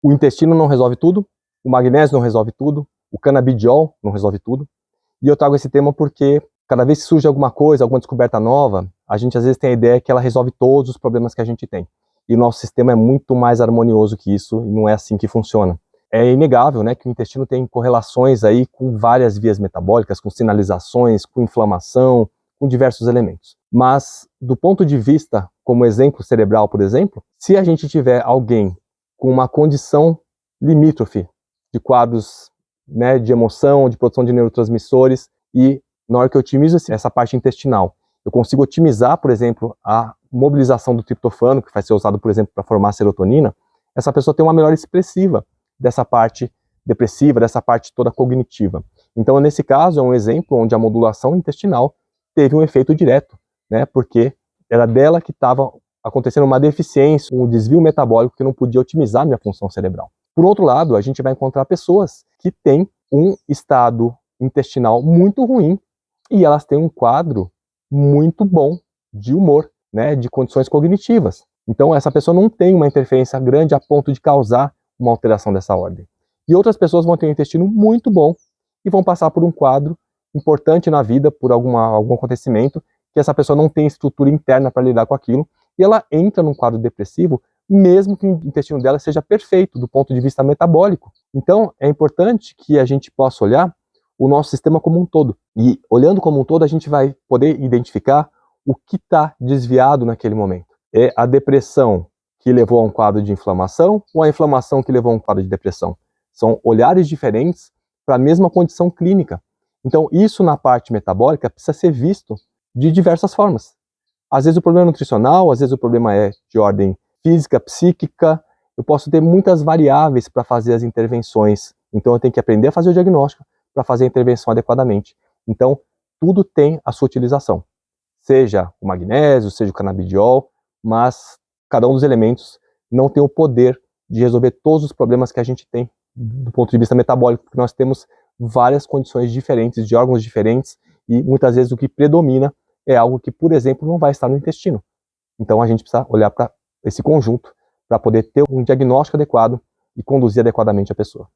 O intestino não resolve tudo, o magnésio não resolve tudo, o canabidiol não resolve tudo. E eu trago esse tema porque cada vez que surge alguma coisa, alguma descoberta nova, a gente às vezes tem a ideia que ela resolve todos os problemas que a gente tem. E o nosso sistema é muito mais harmonioso que isso, e não é assim que funciona. É inegável, né, que o intestino tem correlações aí com várias vias metabólicas, com sinalizações, com inflamação, com diversos elementos. Mas, do ponto de vista, como exemplo cerebral, por exemplo, se a gente tiver alguém com uma condição limítrofe de quadros, né, de emoção, de produção de neurotransmissores, e na hora que eu otimizo essa parte intestinal, eu consigo otimizar, por exemplo, a mobilização do triptofano, que vai ser usado, por exemplo, para formar serotonina, essa pessoa tem uma melhora expressiva dessa parte depressiva, dessa parte toda cognitiva. Então, nesse caso, é um exemplo onde a modulação intestinal teve um efeito direto, né, porque era dela que estava acontecendo uma deficiência, um desvio metabólico que não podia otimizar a minha função cerebral. Por outro lado, a gente vai encontrar pessoas que têm um estado intestinal muito ruim e elas têm um quadro muito bom de humor, né, de condições cognitivas. Então, essa pessoa não tem uma interferência grande a ponto de causar uma alteração dessa ordem. E outras pessoas vão ter um intestino muito bom e vão passar por um quadro importante na vida, por algum acontecimento, que essa pessoa não tem estrutura interna para lidar com aquilo, e ela entra num quadro depressivo, mesmo que o intestino dela seja perfeito do ponto de vista metabólico. Então, é importante que a gente possa olhar o nosso sistema como um todo. E olhando como um todo, a gente vai poder identificar o que está desviado naquele momento. É a depressão que levou a um quadro de inflamação ou a inflamação que levou a um quadro de depressão? São olhares diferentes para a mesma condição clínica. Então, isso na parte metabólica precisa ser visto de diversas formas. Às vezes o problema é nutricional, às vezes o problema é de ordem física, psíquica. Eu posso ter muitas variáveis para fazer as intervenções. Então, eu tenho que aprender a fazer o diagnóstico para fazer a intervenção adequadamente. Então, tudo tem a sua utilização. Seja o magnésio, seja o canabidiol, mas cada um dos elementos não tem o poder de resolver todos os problemas que a gente tem do ponto de vista metabólico, porque nós temos várias condições diferentes, de órgãos diferentes, e muitas vezes o que predomina é algo que, por exemplo, não vai estar no intestino. Então a gente precisa olhar para esse conjunto para poder ter um diagnóstico adequado e conduzir adequadamente a pessoa.